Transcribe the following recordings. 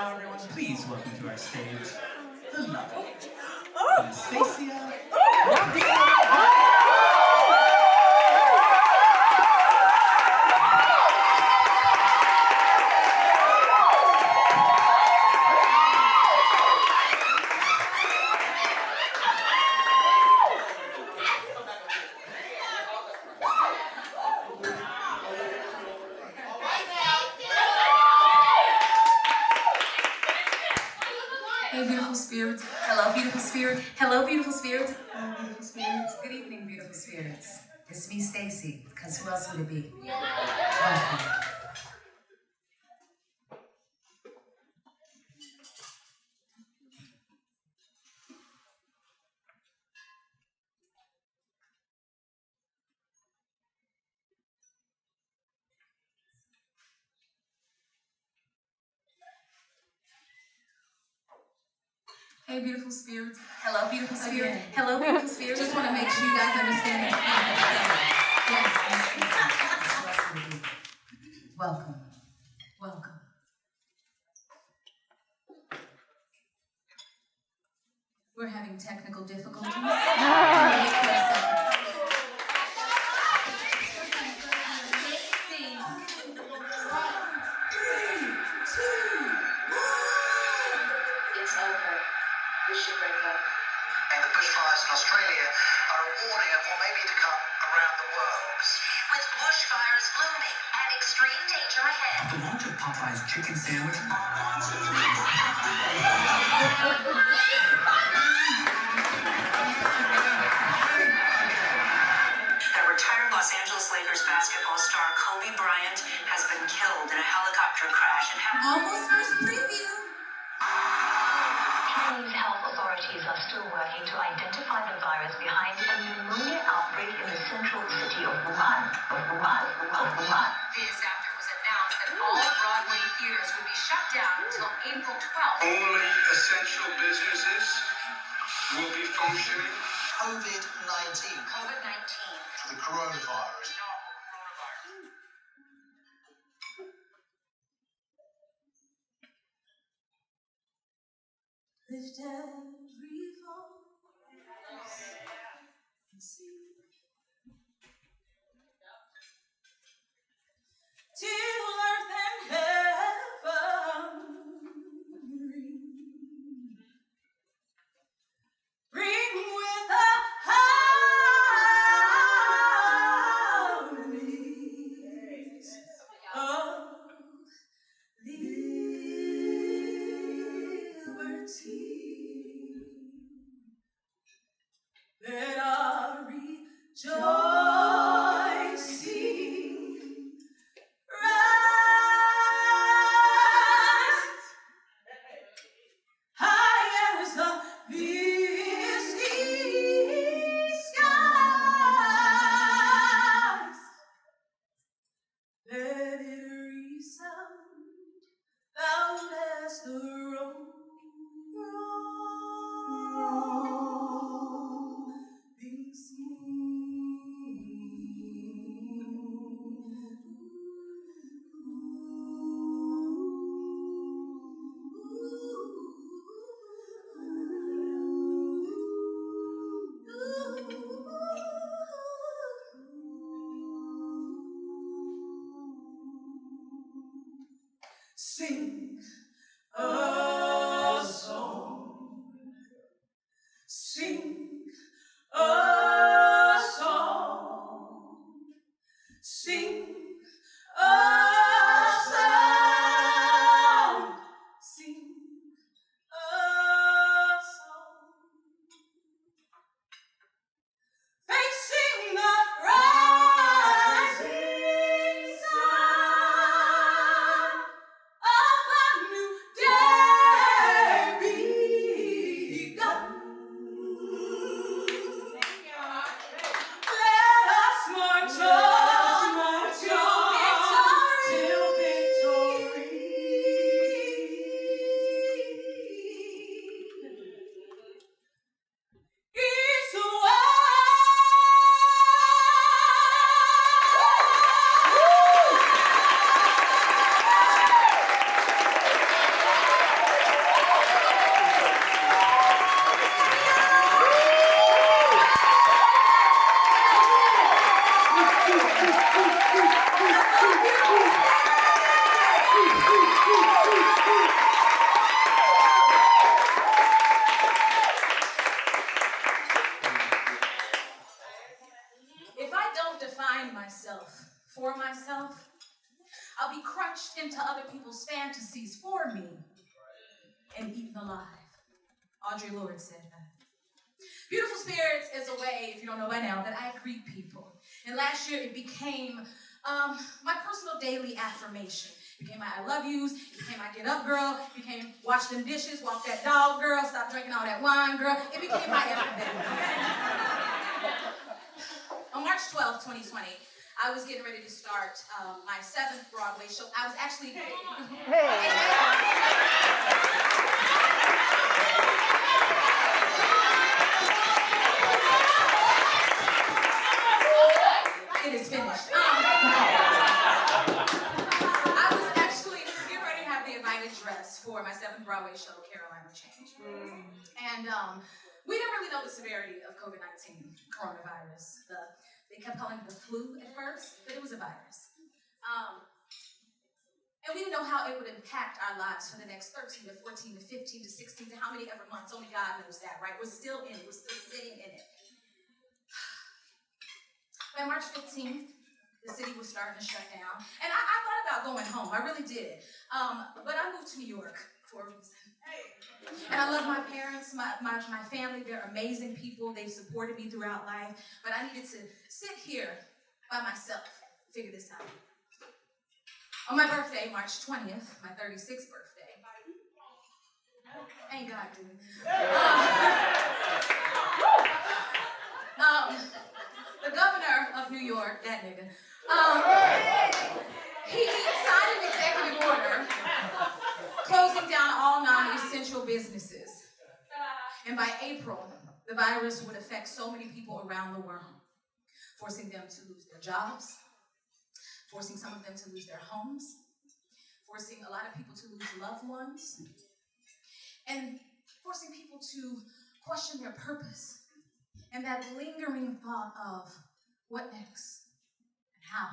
now, everyone, please welcome to our stage the lovely Anastacia. Hey, beautiful spirits. Hello, beautiful spirit. Hello, beautiful spirits. Hello, beautiful spirits. Good evening, beautiful spirits. It's me, Stacy, because who else would it be? Welcome. Hey, beautiful spirits. Hello, beautiful spirit. Again. Hello, beautiful spirits. Just want to make sure you guys understand it. Yes. Welcome. Welcome. We're having technical difficulties. Wait for a second. It's over. We should break up. And the bushfires in Australia are a warning of what may be to come around the world. With bushfires looming and extreme danger ahead. The launch of Popeye's chicken sandwich. The retired Los Angeles Lakers basketball star Kobe Bryant has been killed in a helicopter crash and Almost first preview. Chinese health authorities are still working to identify the virus behind a pneumonia outbreak in the central city of Wuhan. this after it was announced that all Broadway theaters would be shut down until April 12th. Only essential businesses will be functioning. COVID-19. COVID-19. For the coronavirus. Lift every voice. Till earth and heaven ring with a harmony of liberty. Let our rejoicing rise high as the misty skies. Let it resound loud as the rolling sea. Sing. me and eaten alive. Audre Lorde said that. Beautiful Spirits is a way, if you don't know by now, that I greet people. And last year it became my personal daily affirmation. It became my I love yous, it became my get up girl, it became wash them dishes, walk that dog girl, stop drinking all that wine girl. It became my everything. On March 12th, 2020, I was getting ready to start my 7th Broadway show. I was actually... It is finished. I was actually getting ready to have the invited dress for my 7th Broadway show, Carolina Change. And we didn't really know the severity of COVID-19, coronavirus. They kept calling it the flu at first, but it was a virus. And we didn't know how it would impact our lives for the next 13 to 14 to 15 to 16 to how many ever months. Only God knows that, right? We're still in it. We're still sitting in it. By March 15th, the city was starting to shut down. And I thought about going home. I really did. But I moved to New York for a reason. And I love my parents, my family. They're amazing people. They've supported me throughout life. But I needed to sit here by myself and figure this out. On my birthday, March 20th, my 36th birthday. Thank God, dude. The governor of New York, that nigga, he signed an executive order closing down all non-essential businesses. And by April, the virus would affect so many people around the world, forcing them to lose their jobs, forcing some of them to lose their homes, forcing a lot of people to lose loved ones, and forcing people to question their purpose and that lingering thought of what next and how.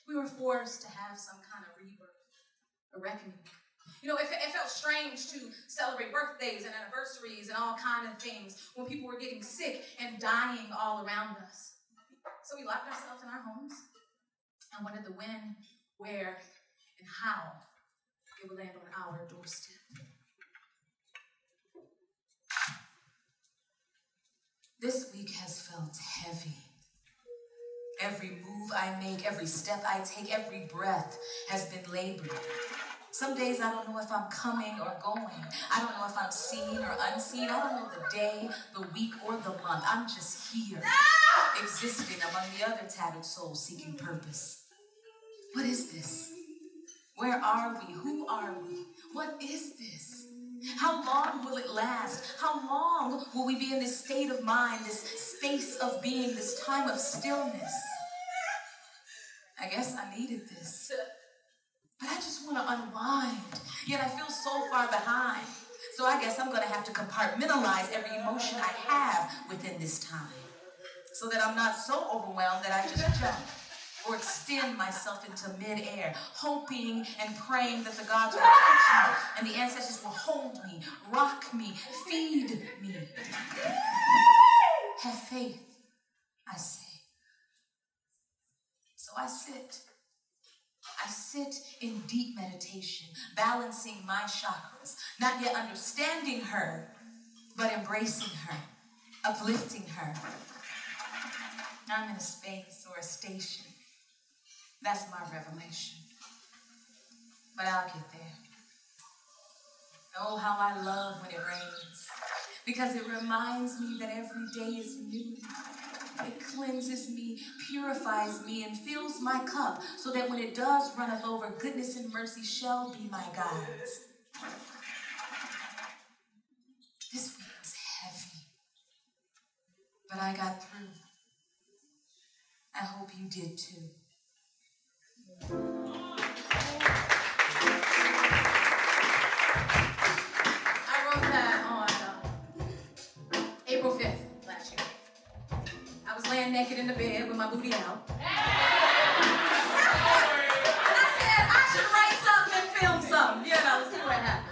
We were forced to have some kind of rebirth, a reckoning. You know, it felt strange to celebrate birthdays and anniversaries and all kinds of things when people were getting sick and dying all around us. So we locked ourselves in our homes and wondered the when, where, and how it would land on our doorstep. This week has felt heavy. Every move I make, every step I take, every breath has been labored. Some days I don't know if I'm coming or going. I don't know if I'm seen or unseen. I don't know the day, the week, or the month. I'm just here, existing among the other tattered souls seeking purpose. What is this? Where are we? Who are we? What is this? How long will it last? How long will we be in this state of mind, this space of being, this time of stillness? I guess I needed this. But I just want to unwind, yet I feel so far behind. So I guess I'm going to have to compartmentalize every emotion I have within this time so that I'm not so overwhelmed that I just jump or extend myself into midair, hoping and praying that the gods will touch me and the ancestors will hold me, rock me, feed me. Have faith, I say. So I sit in deep meditation, balancing my chakras, not yet understanding her, but embracing her, uplifting her. I'm in a space or a station. That's my revelation. But I'll get there. Oh, how I love when it rains, because it reminds me that every day is new. It cleanses me, purifies me, and fills my cup so that when it does runneth over, goodness and mercy shall be my guides. This week was heavy, but I got through. I hope you did too. I wrote that on April 5th last year. I was laying naked in the bed with my booty out. And I said I should write something and film something, you know, see what happened.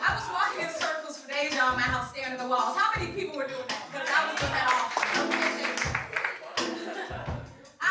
I was walking in circles for days around my house staring at the walls. How many people were doing that? Because I was doing that often. I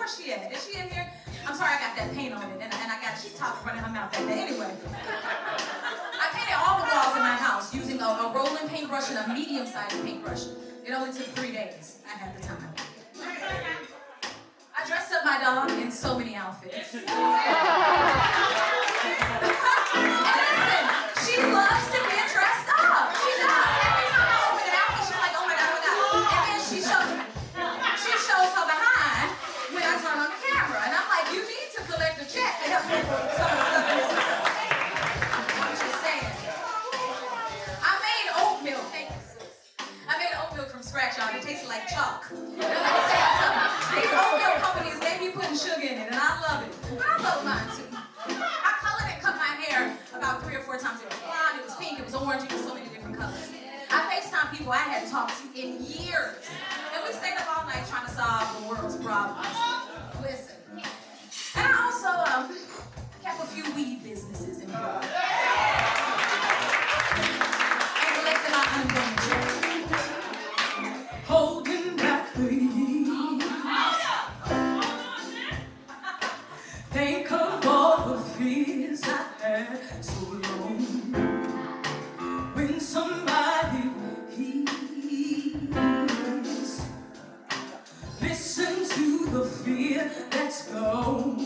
Where's she at? Is she in here? I'm sorry, I got that paint on it, and she talked running her mouth that day. Anyway, I painted all the walls in my house using a rolling paintbrush and a medium-sized paintbrush. It only took 3 days. I had the time. I dressed up my dog in so many outfits. And listen, she loves to get dressed up. She does. Every time I open an outfit, she's like, oh my God, oh my God. And then she shows her behind when I turn on the camera. And I'm like, you need to collect a check to help me for some of the stuff in this house. I'm just saying. I made oat milk. Thank you, sis. I made oat milk from scratch, y'all. It tasted like chalk. And let me tell you something. These oat milk companies, they be putting sugar in it, and I love it. But I love mine too. I colored and cut my hair about 3 or 4 times. It was blonde, it was pink, it was orange, it was so many different colors. I FaceTime people I hadn't talked to in years. And we stayed up all night trying to solve the world's problems. Listen. And I also kept a few weed businesses in mind. And collected my unemployment check. Holding back the years. Think of all the fears I had so long. When somebody hears, listen to the fear that's gone.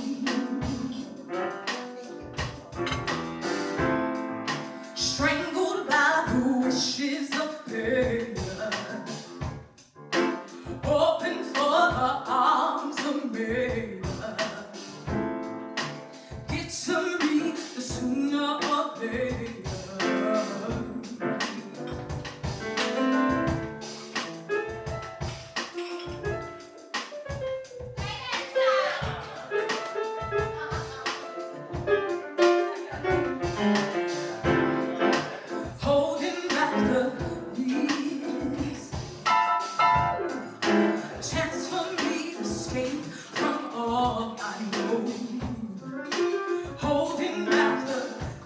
Strangled by the wishes of pain. Open for the arms of men. Get to me the sooner or later. Holding back the years. Chance for me to escape from all I know. Holding back the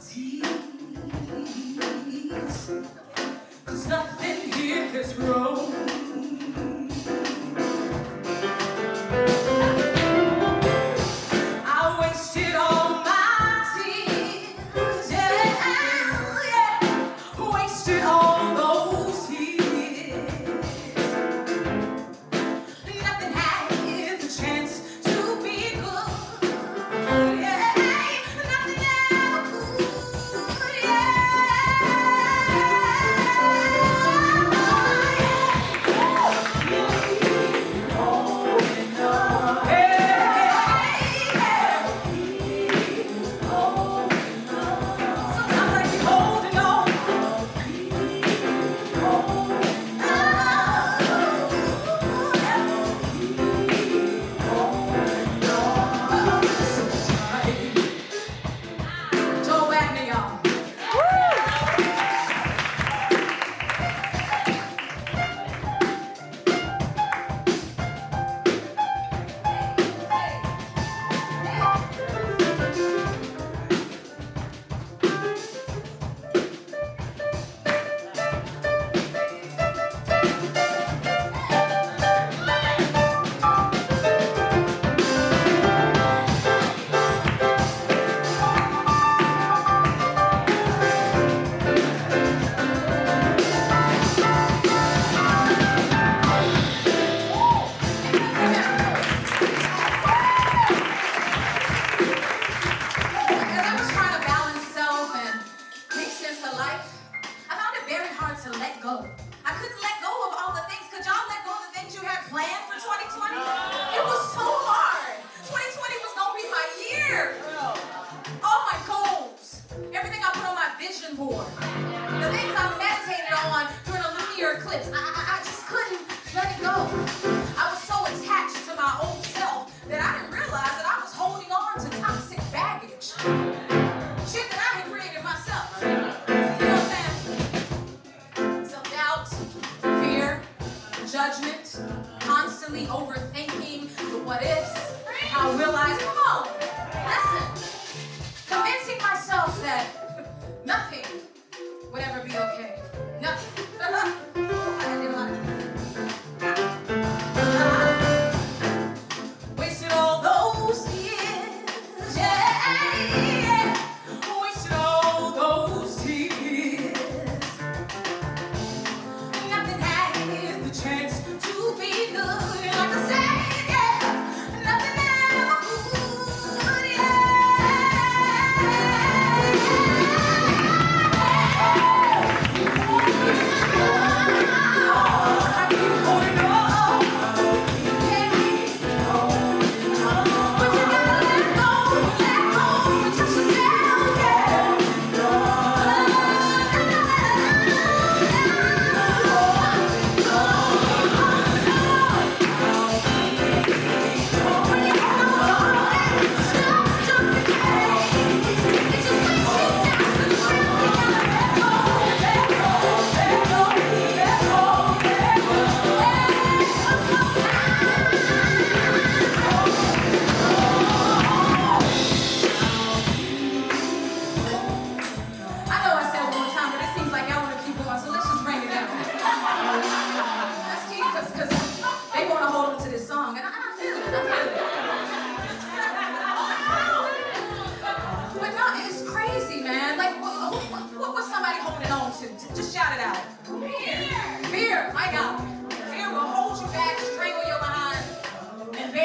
tears. 'Cause nothing here has grown. I wasted all my tears. Yeah. Wasted all those years. Nothing had the chance to be good.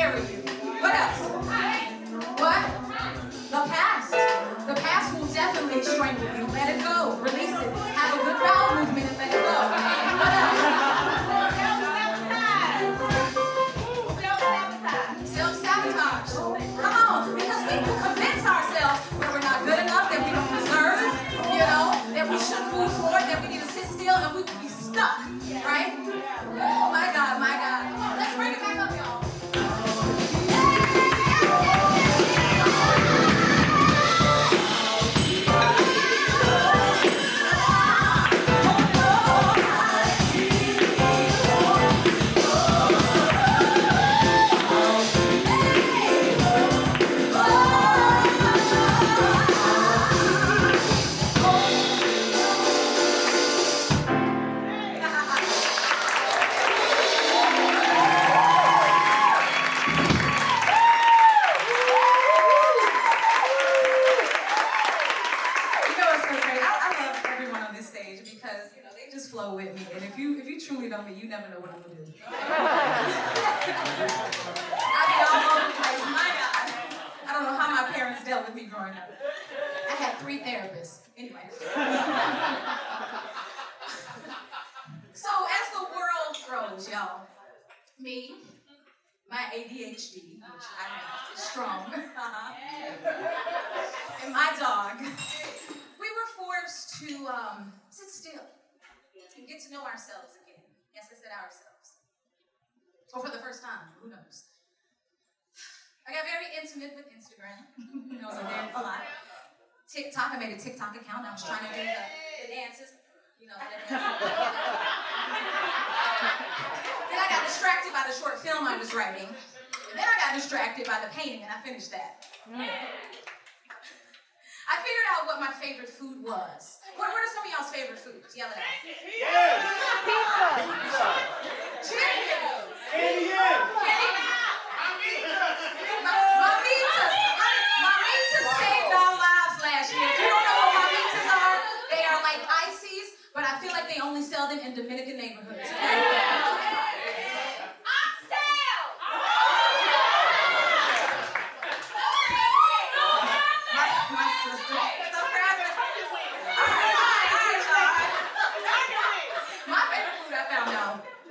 bury you. What else? What? The past will definitely strangle you. Let it go. Release it. Have a good bowel movement and let it go. What else? Self-sabotage. Come on, because we can convince ourselves that we're not good enough, that we don't deserve, that we shouldn't move forward, that we need to sit still, and we can be stuck, right? Oh my God, my God. Let's bring it back up, y'all. Truly don't mean you never know what I'm gonna do. I be all over the place. My God. I don't know how my parents dealt with me growing up. I had 3 therapists. Anyway. So as the world grows, y'all, me, my ADHD, which I have is strong, and my dog, we were forced to sit still and get to know ourselves again. Yes, I said ourselves. Or for the first time, who knows? I got very intimate with Instagram. I was there a lot. TikTok, I made a TikTok account. I was trying to do the dances. Then I got distracted by the short film I was writing. And then I got distracted by the painting, and I finished that. I figured out what my favorite food was. What are some of y'all's favorite foods? Yell it out. Yes! Pizza! Chicken! Candy! Mamitas saved our lives last year. If you don't know what mamitas are, they are like ices, but I feel like they only sell them in Dominican neighborhoods.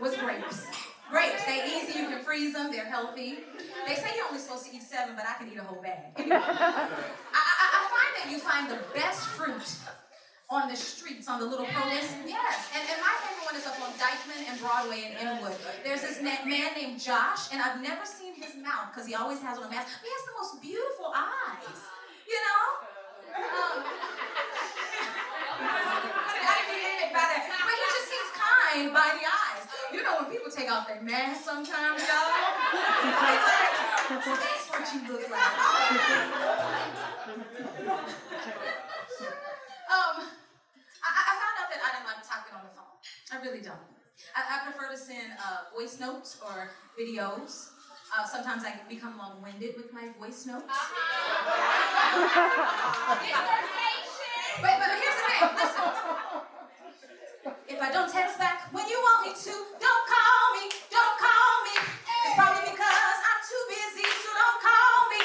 Was grapes. Grapes, they easy, you can freeze them, they're healthy. They say you're only supposed to eat 7, but I can eat a whole bag. Anyway, I find that you find the best fruit on the streets, on the little produce. Yes, and my favorite one is up on Dykeman and Broadway in Inwood. There's this man named Josh, and I've never seen his mouth, because he always has on a mask. He has the most beautiful eyes, I didn't mean anything by that, but he just seems kind by the eyes. When people take off their mask sometimes, y'all, that's what you look like. I found out that I didn't like talking on the phone. I really don't. I prefer to send voice notes or videos. Sometimes I become long-winded with my voice notes. But here's the thing, listen. If I don't text back when you want me to, don't call me. It's probably because I'm too busy, so don't call me.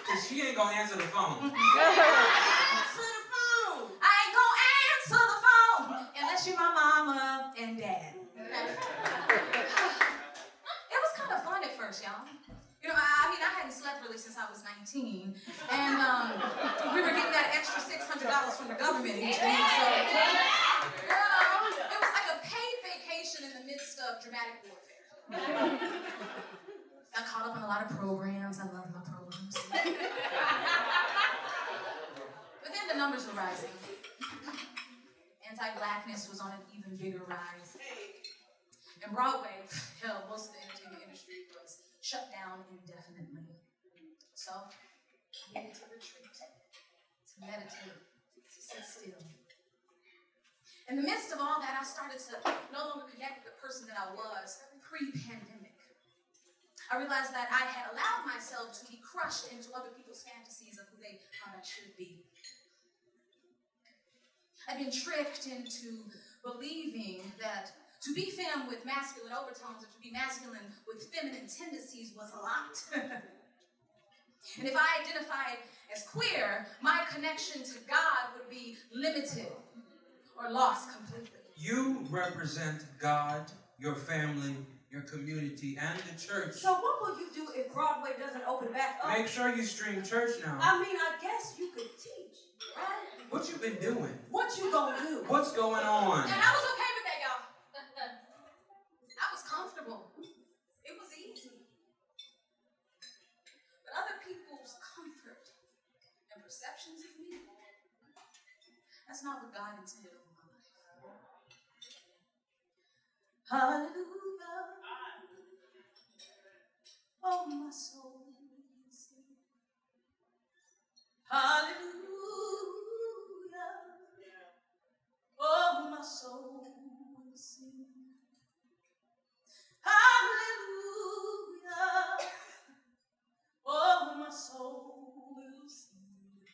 Cause she ain't gonna answer the phone. Answer the phone. I ain't gonna answer the phone unless you're my mama and dad. It was kind of fun at first, y'all. I hadn't slept really since I was 19, and we were getting that extra $600 from the government each week, so it was like a paid vacation in the midst of dramatic warfare. I caught up on a lot of programs. I love my programs. But then the numbers were rising. Anti-blackness was on an even bigger rise. And Broadway, hell, most of the entertainment industry was shut down indefinitely. So I needed to retreat, to meditate, to sit still. In the midst of all that, I started to no longer connect with the person that I was pre-pandemic. I realized that I had allowed myself to be crushed into other people's fantasies of who they thought I should be. I'd been tricked into believing that To be femme with masculine overtones or to be masculine with feminine tendencies was a lot. And if I identified as queer, my connection to God would be limited or lost completely. You represent God, your family, your community, and the church. So what will you do if Broadway doesn't open back up? Make sure you stream church now. I mean, I guess you could teach, right? What you been doing? What you gonna do? What's going on? And I was okay with that, y'all. I was comfortable. It was easy. But other people's comfort and perceptions of me, that's not what God intended over my life. Hallelujah. Oh, my soul. Hallelujah. Oh, my soul. Hallelujah. Oh, my soul will sing.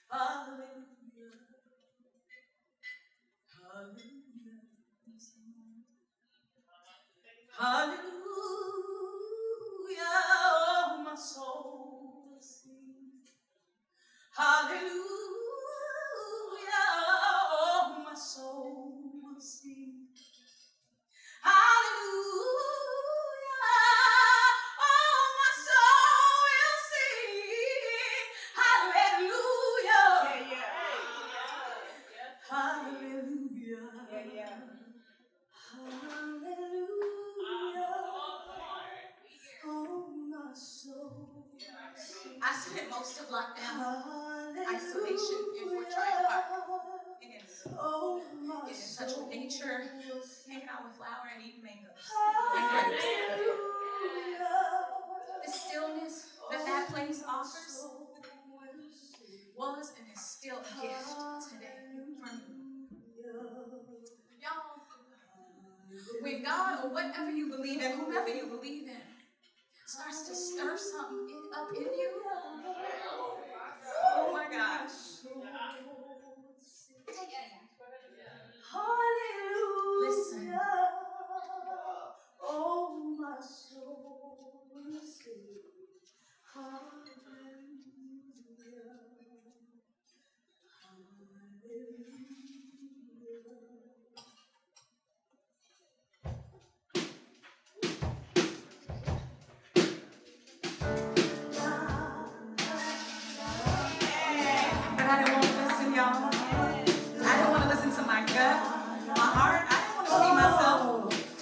Hallelujah. Hallelujah. Hallelujah. Oh, my soul will sing. Hallelujah. Oh, my soul will sing. Hallelujah. Oh, my soul will sing. Hallelujah. Hallelujah. Hallelujah. Oh, my soul. I spent most of lockdown isolation in Fort Tryon Park. Getting in touch with nature, hanging out with flower and eating mangoes and grapes. The stillness that place offers was and is still a gift today for me. Y'all, when God or whatever you believe in, whomever you believe in, starts to stir something up in you, oh my gosh. Take it. Hallelujah. Listen. Oh, my soul will sing. Hallelujah. But I didn't want to listen, y'all. I didn't want to listen to my gut, my heart. I didn't want to see myself.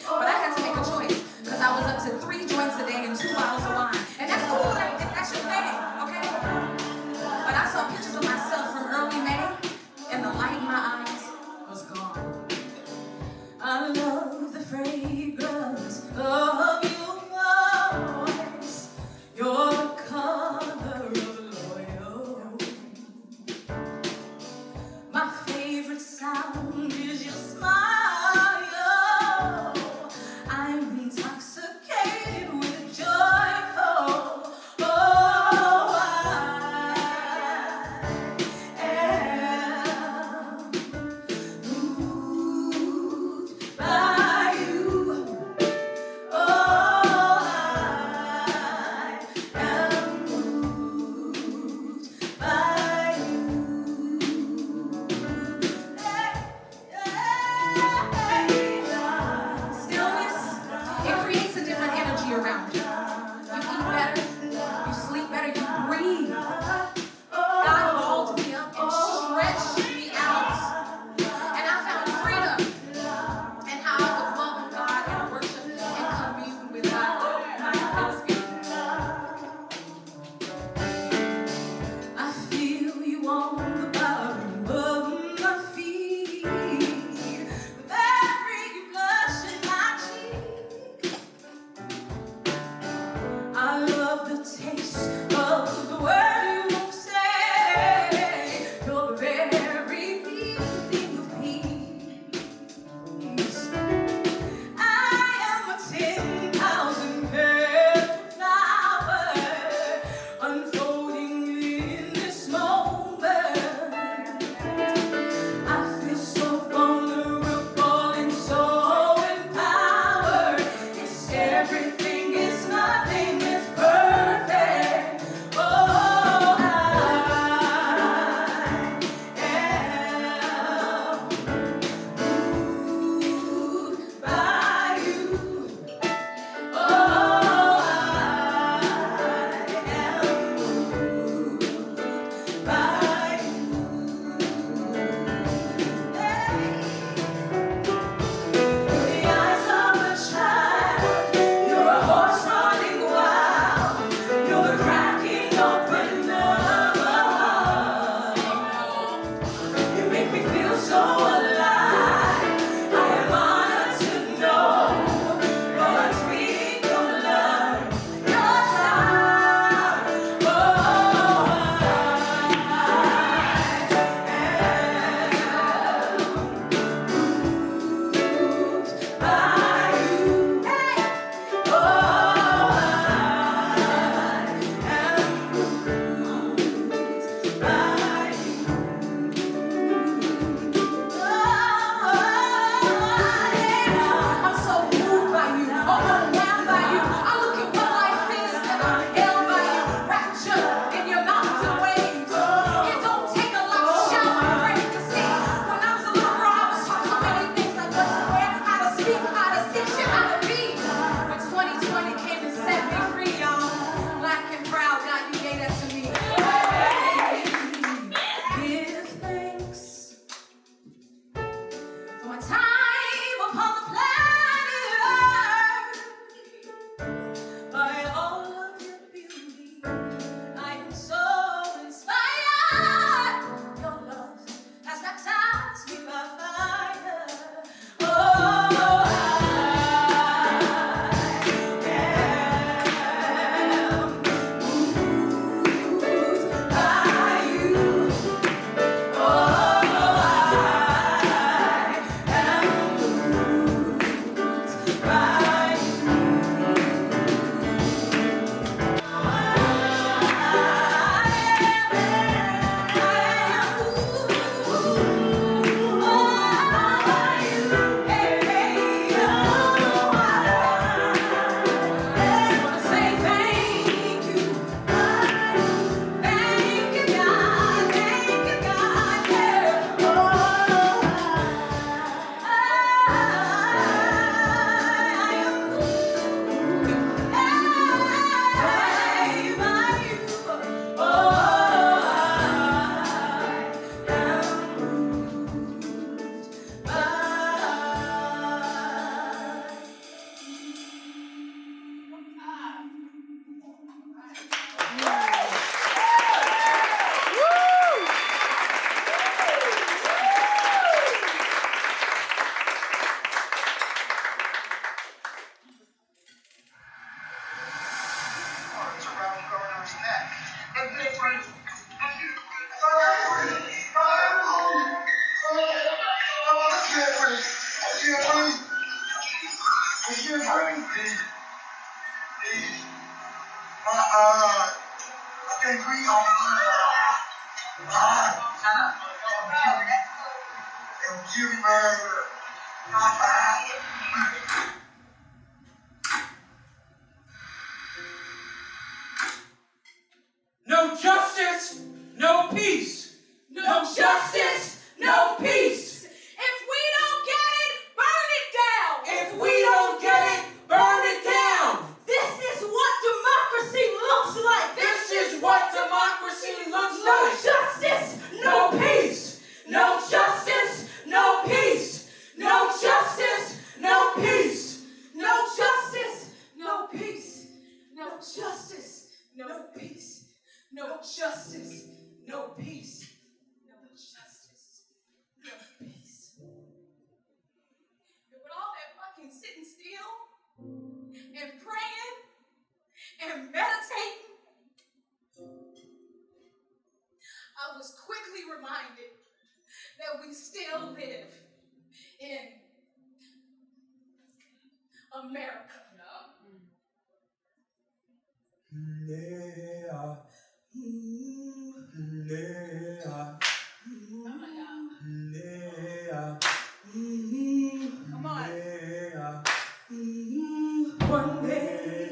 But I had to make a choice because I was up to 3 joints a day and 2 bottles of wine. And that's cool if that's your thing, okay? But I saw pictures of myself from early May and the light in my eyes was gone. I love the fragrance of your voice, your color of loyal. My favorite sound is your smile. I'm intoxicated with joyful. Oh, I am moved by you. Oh, I am moved by you. Stillness, it creates a different energy around you. You eat better, you sleep better, you breathe. God called me up and stretched me out. And I found freedom in how I could love God and worship and commune with God. I feel you on the bottom of my feet. With every blush in my cheek, I love the taste of the word you won't say. You're the very feeling of peace. I am a 10,000 petal flower unfolding in this moment. I feel so vulnerable and so No justice, no peace. No justice, no peace. If we don't get it, burn it down. If we don't get it, burn it down. This is what democracy looks like. This is what democracy looks No like. justice, No peace. No justice, no peace. No justice, no peace. no justice, no peace. No justice, no peace. No justice, no peace. No justice, no peace. And with all that fucking sitting still and praying and meditating, I was quickly reminded that we still live in America. Yeah. Yeah. Yeah. Come on. Yeah. One day,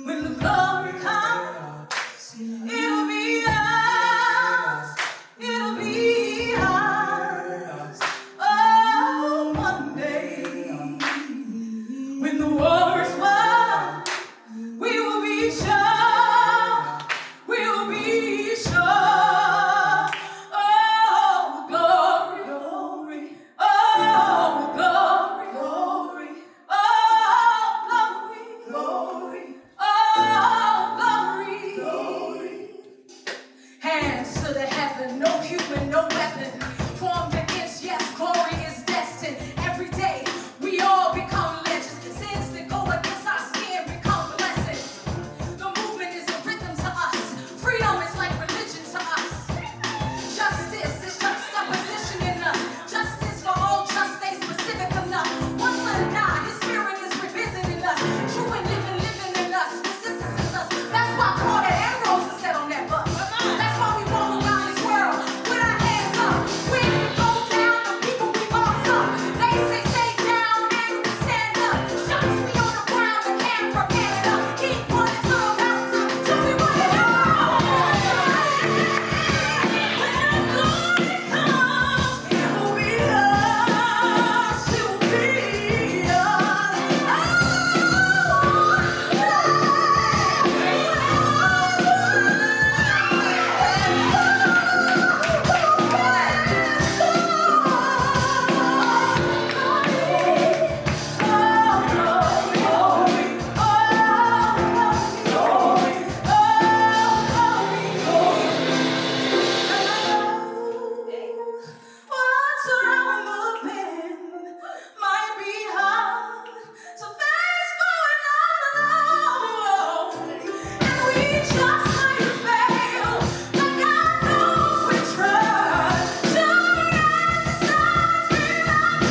when the glory comes, it'll be ours. It'll be ours. Oh, one day, when the war is won, we will be sure. We will be sure. Oh, glory, glory. Oh, glory, glory. Oh, glory, glory. Oh, glory, glory. Hands to the heaven, no human, no weapon formed against. Yes, glory is destined. Every day we all become legends. Sins that go against our skin become blessings. The movement is a rhythm to us. Freedom is like religion to us. Justice is juxtaposition in us. Justice for all just stay specific enough. One son died, his spirit is revisiting us. True and living in us. Resistance is us. That's why Claudia and Rosa sat on that bus. That's why we walk around this world with our hands up. We go down, the people we awesome. They say stay down and we stand up. Shots we on the ground, the camera pan it up. Keep running to the mountain till we run it up. When the glory comes, it will be us. It will be What's around the bend might be hard, so fast going on alone. And we just might fail, but God knows we tried. Shine as the stars stand up,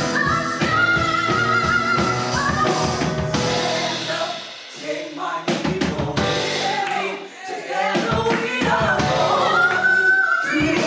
take my people with me. Together we are free.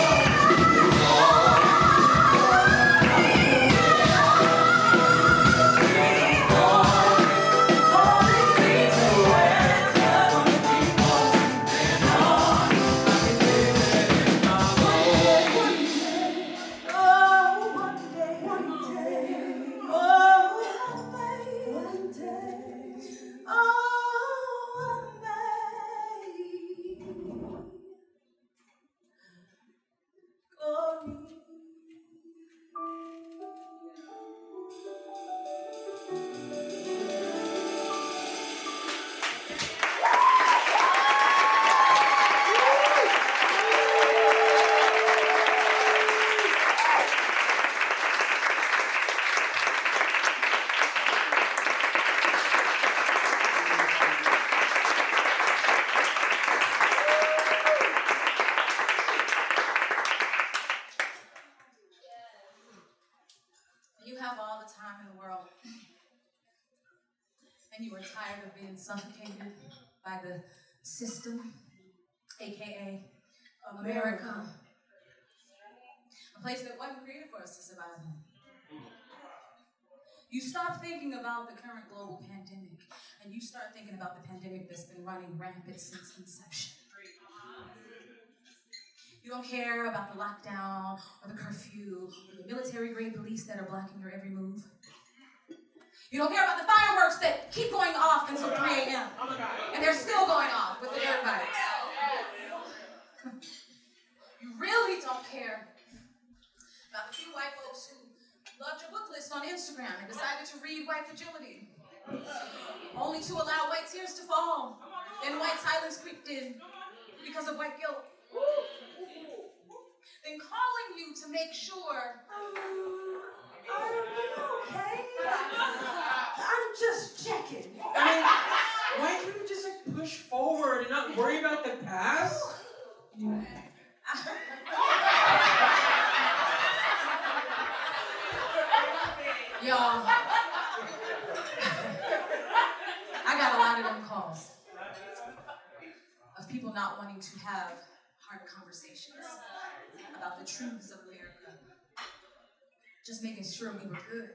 You have all the time in the world, and you are tired of being suffocated. by the system, aka America. A place that wasn't created for us to survive in. You stop thinking about the current global pandemic, and you start thinking about the pandemic that's been running rampant since inception. You don't care about the lockdown, or the curfew, or the military-grade police that are blocking your every move. You don't care about the fireworks that keep going off until 3 a.m. And they're still going off with the dirt bikes. You really don't care about the few white folks who loved your book list on Instagram and decided to read White Fragility, only to allow white tears to fall and white silence creeped in because of white guilt. Then calling you to make sure. Are you okay? I'm just checking. I mean, why can't we just like push forward and not worry about the past? Y'all, I got a lot of them calls of people not wanting to have hard conversations about the truths of America, just making sure we were good.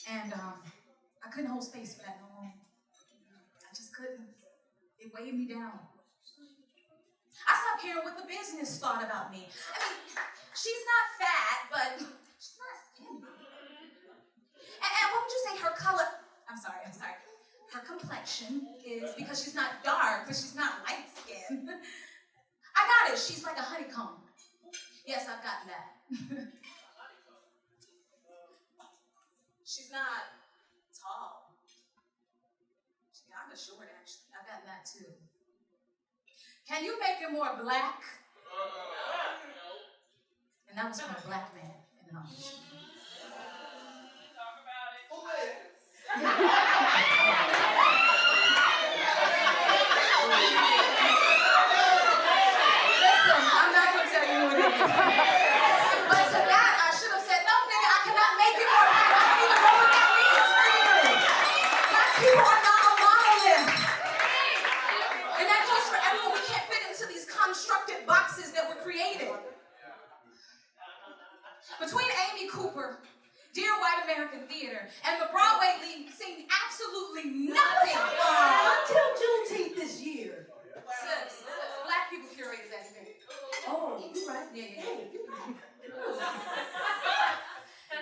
And I couldn't hold space for that no more. I just couldn't. It weighed me down. I stopped caring what the business thought about me. I mean, she's not fat, but she's not skinny. And what would you say her color? I'm sorry. Her complexion is because she's not dark, but she's not light skinned. I got it. She's like a honeycomb. Yes, I've gotten that. She's not tall. She's kind of short, actually. I've gotten that too. Can you make it more black? And that was from a black man in an audition. Listen, I'm not gonna tell you who it is. But to that, I should have said, no, nigga, I cannot make it more black. I don't even know what that means for you. Black people are not a monolith. And that goes for everyone. We can't fit into these constructed boxes that were created. Between Amy Cooper, Dear White American Theater, and the Broadway lead seemed absolutely nothing. Until Juneteenth this year. Sis, black people curated that event. Oh, you're right. Yeah.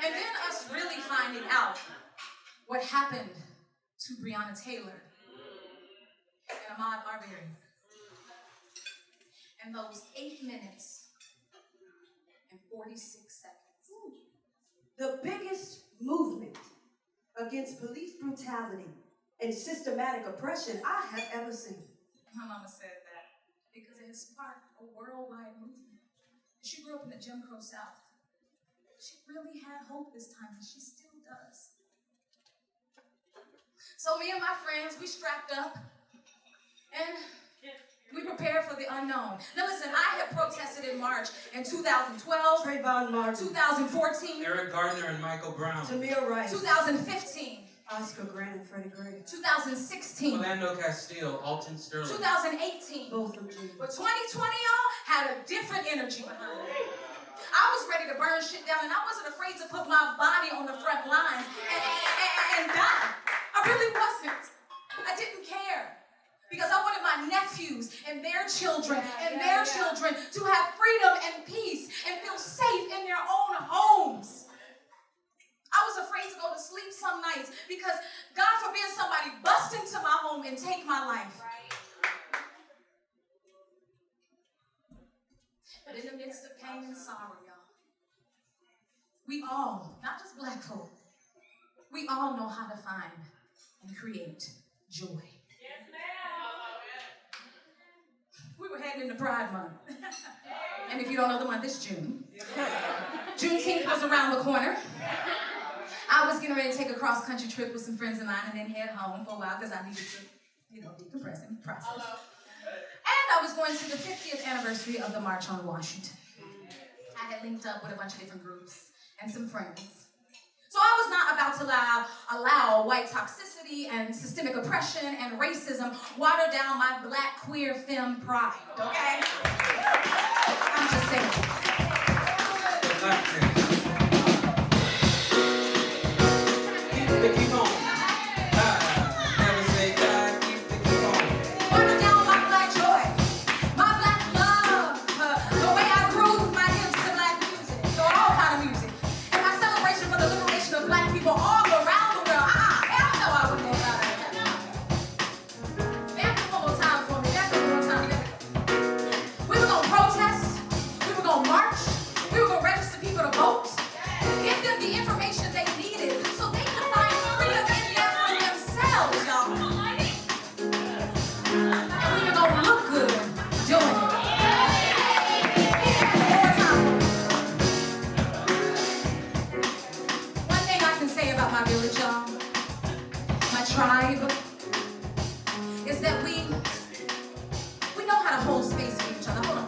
And then us really finding out what happened to Breonna Taylor and Ahmaud Arbery. And those 8 minutes and 46 seconds. The biggest movement against police brutality and systematic oppression I have ever seen. My mama said that because it has sparked a worldwide movement. She grew up in the Jim Crow South. She really had hope this time, and she still does. So me and my friends, we strapped up, and we prepared for the unknown. Now listen, I had protested in March in 2012, Trayvon Martin, 2014, Eric Gardner and Michael Brown, Tamir Rice, 2015, Oscar Grant and Freddie Gray, 2016, Orlando Castile, Alton Sterling, 2018. both of them. But 2020, y'all, had a different energy behind it. I was ready to burn shit down, and I wasn't afraid to put my body on the front lines and die. I really wasn't. I didn't care. Because I wanted my nephews and their children children to have freedom and peace and feel safe in their own homes. I was afraid to go to sleep some nights because God forbid somebody bust into my home and take my life. But in the midst of pain and sorrow, y'all, we all, not just black folk, we all know how to find and create joy. We were heading into Pride Month. And if you don't know the month, it's June. Juneteenth was around the corner. I was getting ready to take a cross-country trip with some friends of mine and then head home for a while because I needed to, decompress and process. And I was going to the 50th anniversary of the March on Washington. I had linked up with a bunch of different groups and some friends So I was not about to allow white toxicity and systemic oppression and racism water down my black queer femme pride, okay? I'm just saying. Keep on. Never say die, keep the keep on. Water down my black joy, my black love, the way I groove my hips to black music, so all kind of music. And my celebration for the liberation of black people all around the world. Hell no, I wouldn't know about it. Back one more time for me. Back one more time. We were gonna protest. We were gonna march. We were gonna register people to vote. Give them the information they needed so they could find freedom in there for themselves, y'all. And we were gonna look good doing it. One thing I can say about my village, y'all, my tribe, is that we know how to hold space for each other. Hold on.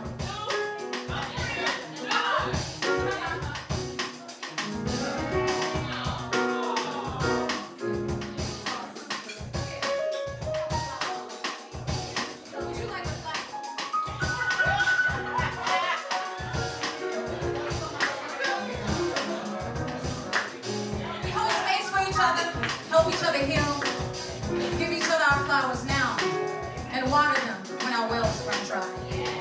Would you like a flag? We hold space for each other, help each other heal, give each other our flowers now, and water them when our wells run dry.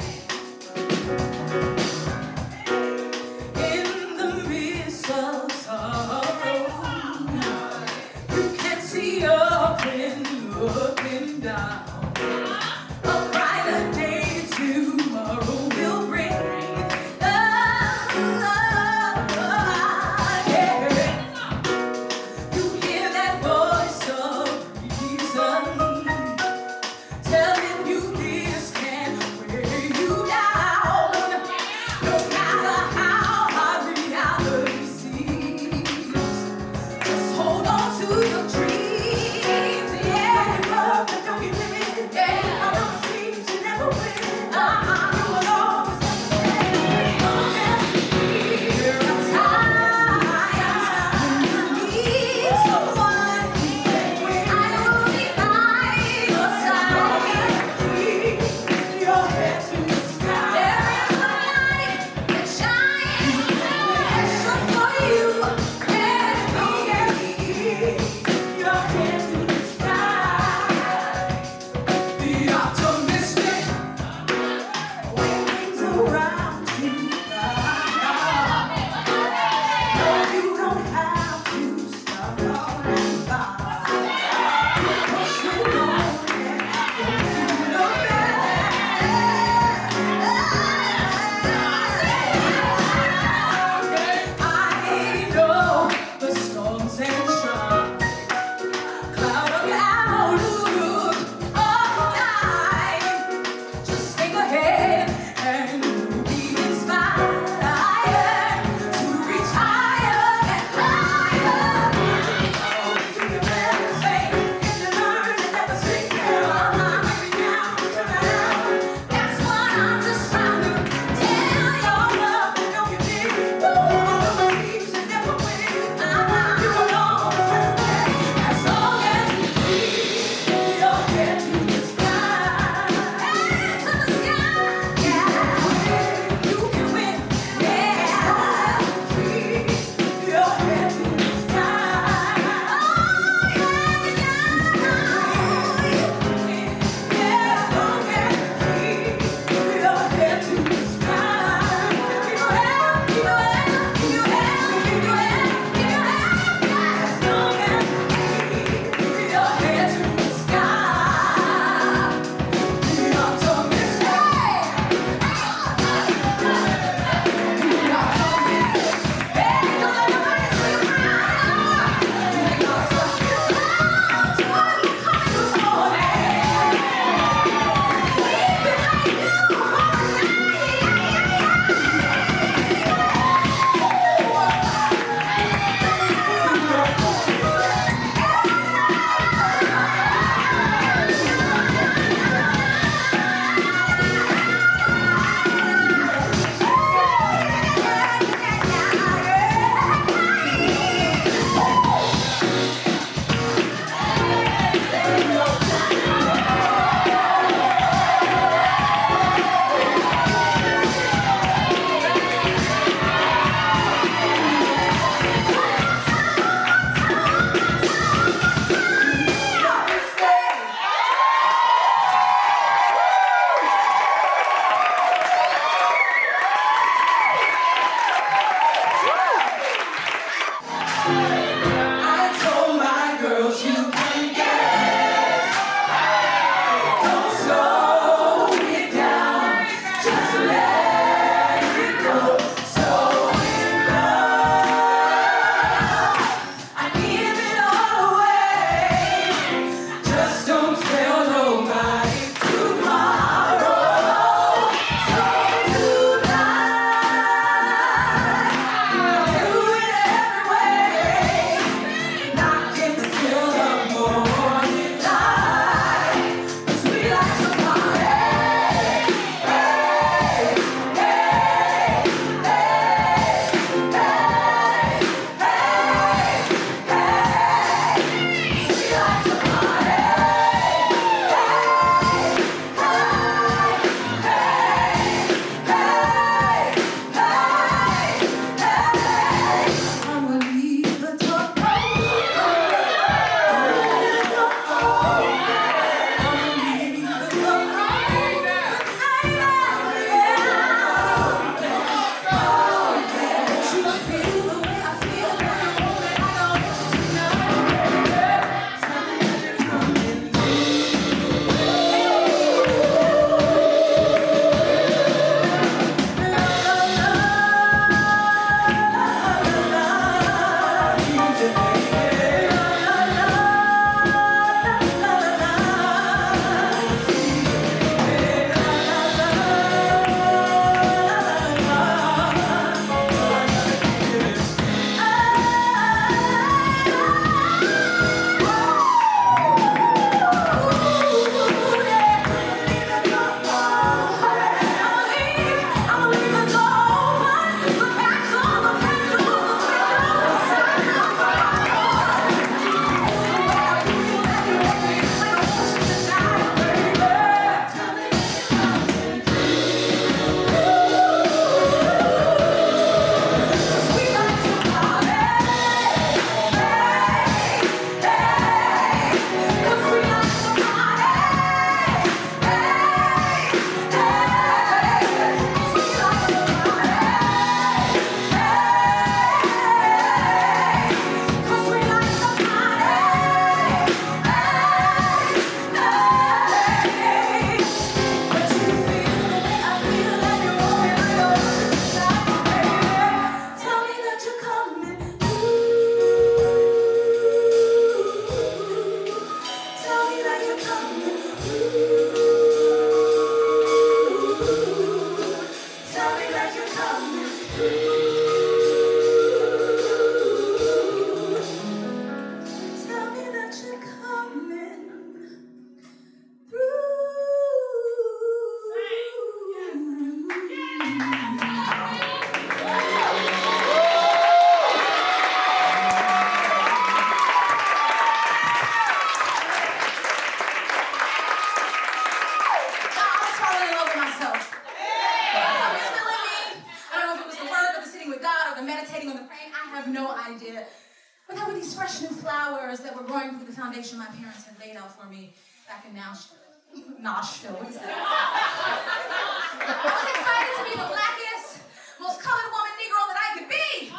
foundation my parents had laid out for me back in Nashville. What is that? I was excited to be the blackest, most colored woman Negro that I could be.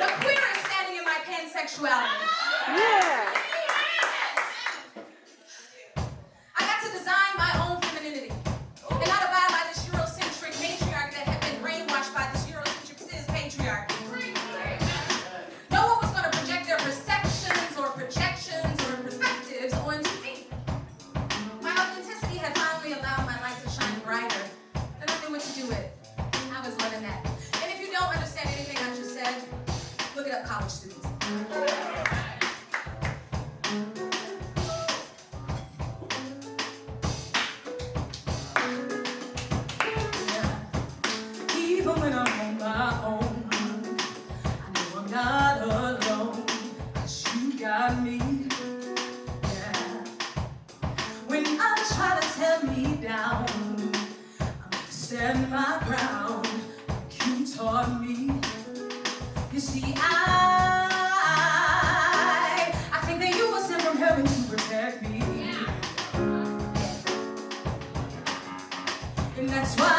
The queerest standing in my pansexuality. Yeah. I got to design my own femininity and not abide by this Eurocentric matriarch that had been brainwashed by this Eurocentric cis patriarchy. No one was going to project their perceptions or projections or perspectives onto me. My authenticity had finally allowed my light to shine brighter, and I knew what to do with. I was loving that. And if you don't understand anything I just said, look it up, college students. Even when I'm on my own, I know I'm not alone, 'cause you got me. Yeah. When others try to tear me down, I'm gonna stand my ground, like you taught me. You see, I think that you were sent from heaven to protect me. And that's why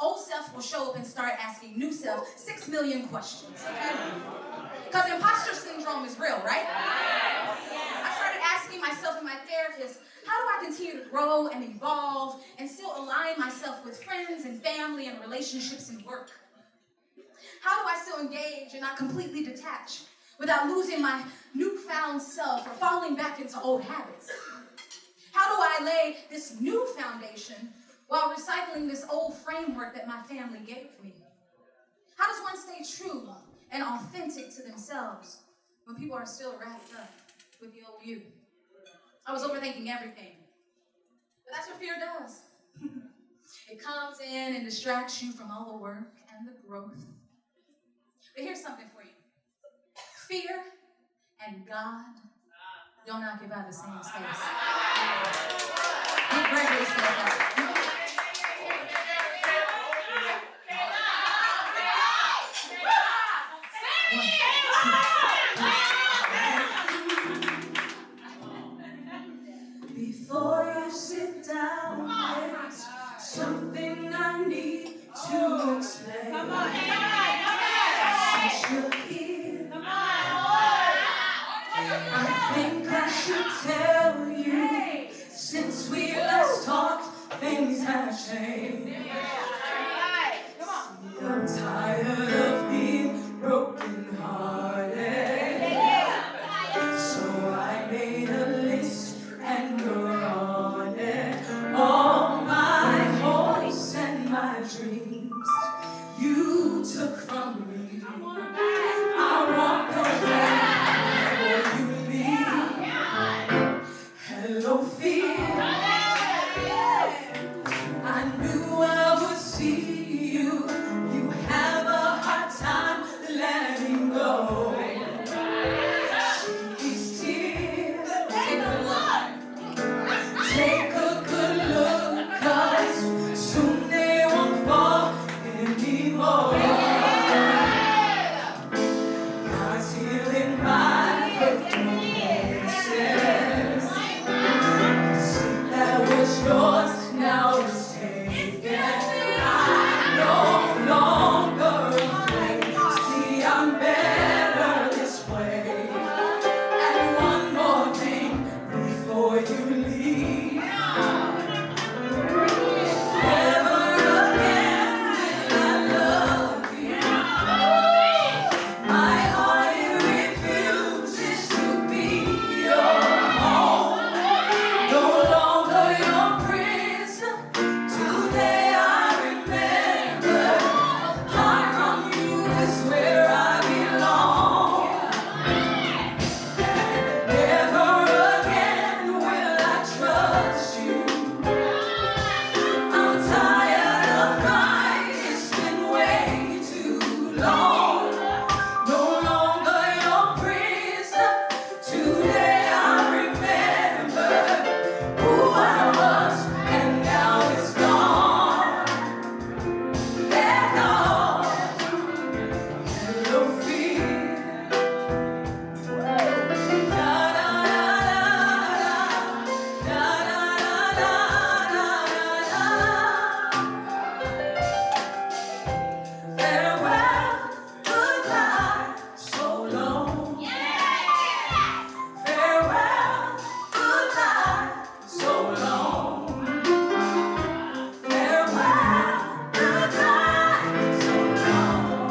Old self will show up and start asking new self 6 million questions. Okay? Because imposter syndrome is real, right? I started asking myself and my therapist, how do I continue to grow and evolve and still align myself with friends and family and relationships and work? How do I still engage and not completely detach without losing my newfound self or falling back into old habits? How do I lay this new foundation while recycling this old framework that my family gave me? How does one stay true and authentic to themselves when people are still wrapped up with the old you? I was overthinking everything. But that's what fear does. It comes in and distracts you from all the work and the growth. But here's something for you. Fear and God don't occupy the same space. Gregory said that. Before you sit down, there's something I need to explain. Come on, since you're here, I think I should tell you. Since we last talked, things have changed. I'm tired of being broken-hearted, so I made a list and you're on it. All my hopes and my dreams you took from me. I walk away before you leave. Hello, fear. I knew I would see you. You have a hard time letting go. See these tears. Take a look. Take a good look, 'cause soon they won't fall anymore. God's healing my weaknesses. That was yours, now it's taken. I'm no longer afraid. See, I'm better this way. And one more thing before you leave. Never again will I love you. My heart refuses to be your home. No longer your prisoner. Today I remember. Apart from you is where I belong. Never again will I trust you. I'm tired of fighting. It's been way too long. No longer your prisoner. Today I remember who I was, and now it's gone. Let go. Hello, fear. Da da da da da da da da. Farewell, goodbye, so long. Farewell, goodbye, so long. Farewell, goodbye, so long.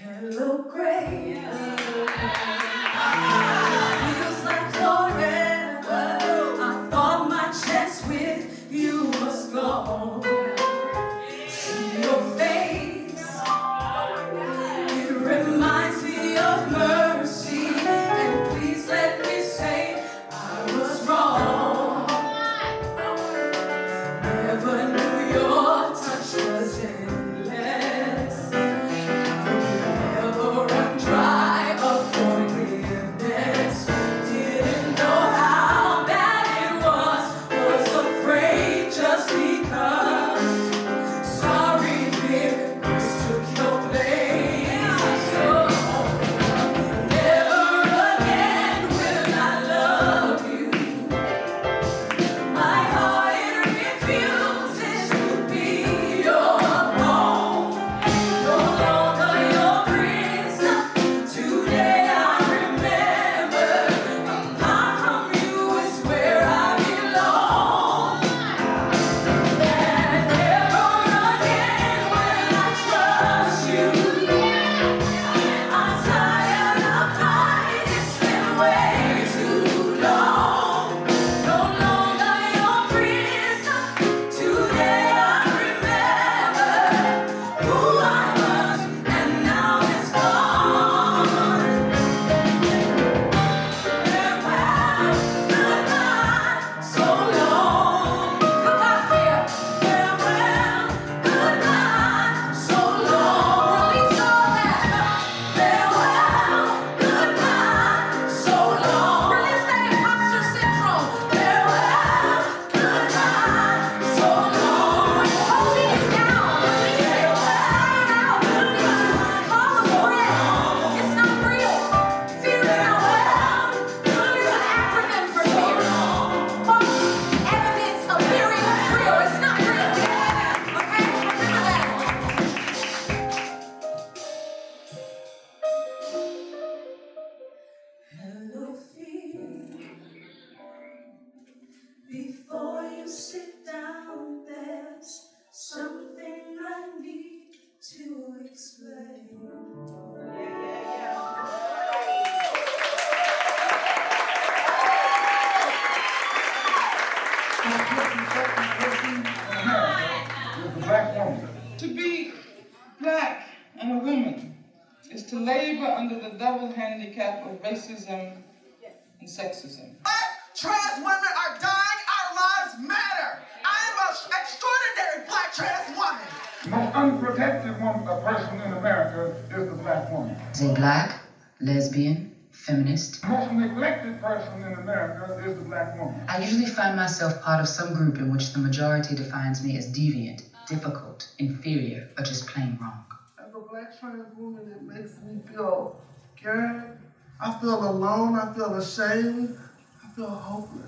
Hello, Grace. Feels like forever. I thought my chance with you was gone. See your face. It reminds me of mercy. And please let me say I was wrong. Never knew your touch was endless. Never run dry to labor under the double handicap of racism and sexism. Black trans women are dying. Our lives matter. I am an extraordinary black trans woman. The most unprotected person in America is the black woman. Is a black, lesbian, feminist. The most neglected person in America is the black woman. I usually find myself part of some group in which the majority defines me as deviant, difficult, inferior, or just plain wrong. As a black trans woman, it makes me feel scared. I feel alone. I feel ashamed. I feel hopeless.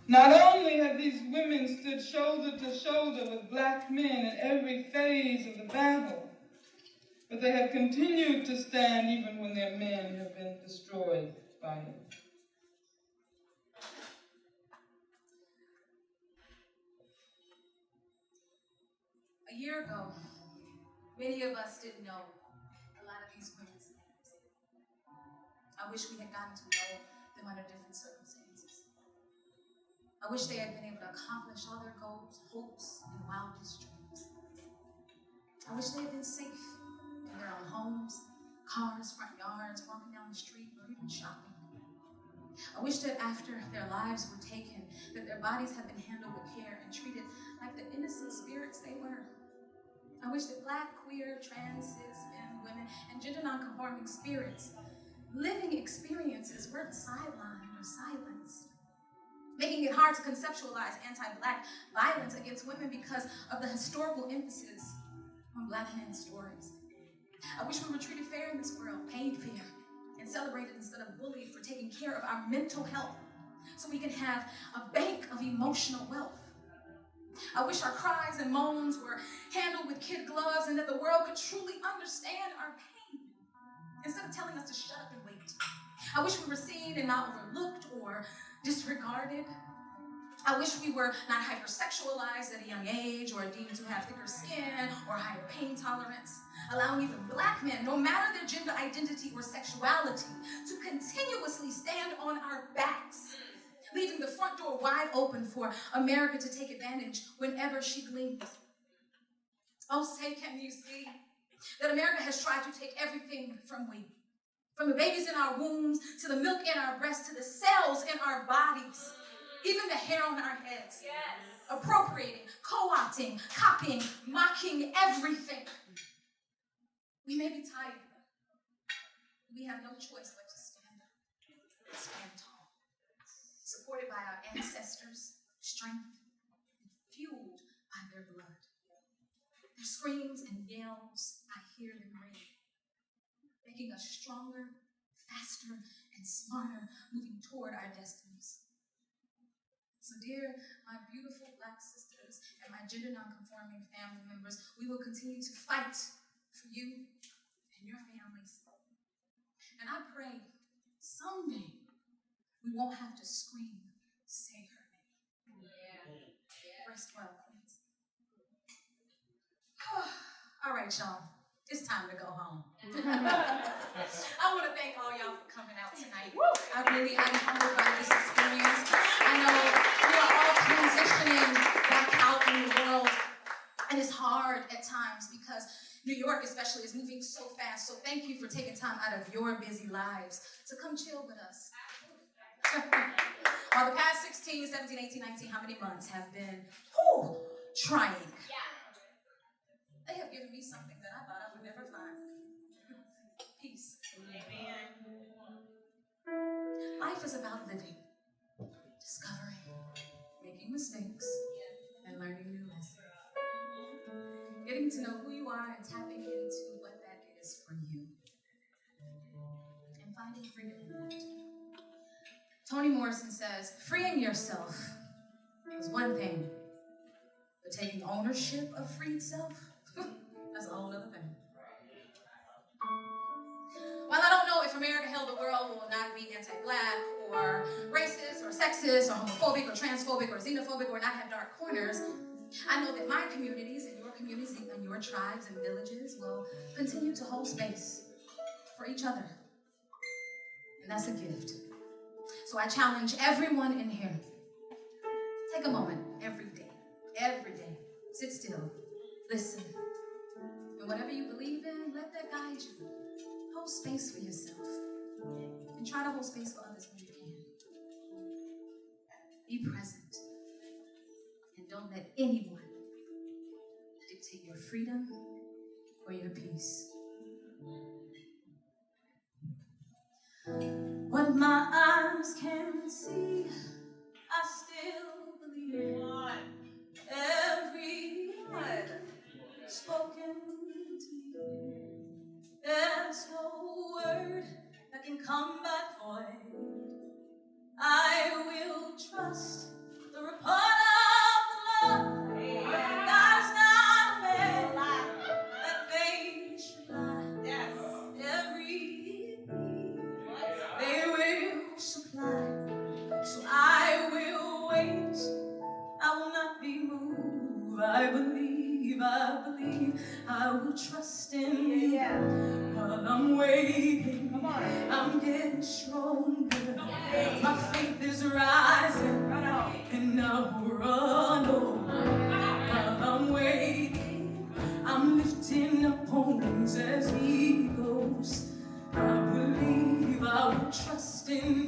Not only have these women stood shoulder to shoulder with black men in every phase of the battle, but they have continued to stand even when their men have been destroyed by it. A year ago, many of us didn't know a lot of these women's names. I wish we had gotten to know them under different circumstances. I wish they had been able to accomplish all their goals, hopes, and wildest dreams. I wish they had been safe in their own homes, cars, front yards, walking down the street, or even shopping. I wish that after their lives were taken, that their bodies had been handled with care and treated like the innocent spirits they were. I wish that black, queer, trans, cis, men, women, and gender non-conforming spirits, living experiences, weren't sidelined or silenced, making it hard to conceptualize anti-black violence against women because of the historical emphasis on black men's stories. I wish we were treated fair in this world, paid fair, and celebrated instead of bullied for taking care of our mental health, so we can have a bank of emotional wealth. I wish our cries and moans were handled with kid gloves and that the world could truly understand our pain instead of telling us to shut up and wait. I wish we were seen and not overlooked or disregarded. I wish we were not hypersexualized at a young age or deemed to have thicker skin or higher pain tolerance, allowing even black men, no matter their gender identity or sexuality, to continuously stand on our backs, leaving the front door wide open for America to take advantage whenever she gleams. Oh, say, can you see that America has tried to take everything from we, from the babies in our wombs, to the milk in our breasts, to the cells in our bodies, even the hair on our heads, appropriating, co-opting, copying, mocking everything. We may be tired, but we have no choice but to stand up, stand tall, supported by our ancestors' strength, and fueled by their blood. Their screams and yells, I hear them ring, making us stronger, faster, and smarter, moving toward our destinies. So dear, my beautiful black sisters and my gender non-conforming family members, we will continue to fight for you and your families. And I pray someday we won't have to scream, say her name. Rest well, please. All right, y'all. It's time to go home. I want to thank all y'all for coming out tonight. I'm humbled by this experience. I know we are all transitioning back out in the world, and it's hard at times because New York especially is moving so fast. So thank you for taking time out of your busy lives to come chill with us. While the past 16, 17, 18, 19, how many months have been trying. They have given me something that I thought I would never find. Peace. Amen. Life is about living, discovering, making mistakes, and learning new lessons. Getting to know who you are and tapping into what that is for you. And finding freedom in that. Toni Morrison says, freeing yourself is one thing, but taking ownership of freed self, that's a whole other thing. While I don't know if America held the world will not be anti-black or racist or sexist or homophobic or transphobic or xenophobic or not have dark corners, I know that my communities and your communities and your tribes and villages will continue to hold space for each other. And that's a gift. So I challenge everyone in here, take a moment every day, sit still, listen. And whatever you believe in, let that guide you. hold space for yourself. And try to hold space for others when you can. Be present. And don't let anyone dictate your freedom or your peace. What my eyes can see, I still believe. Every word spoken to me. There's no word that can come back void. I will trust the report of the Lord. God is not a man that they should lie. Every need they will supply. So I will wait. I will not be moved. I believe, I will trust in you. While I'm waiting, I'm getting stronger. My faith is rising, and I will run on. While I'm waiting, I'm lifting up homes as eagles. I believe, I will trust in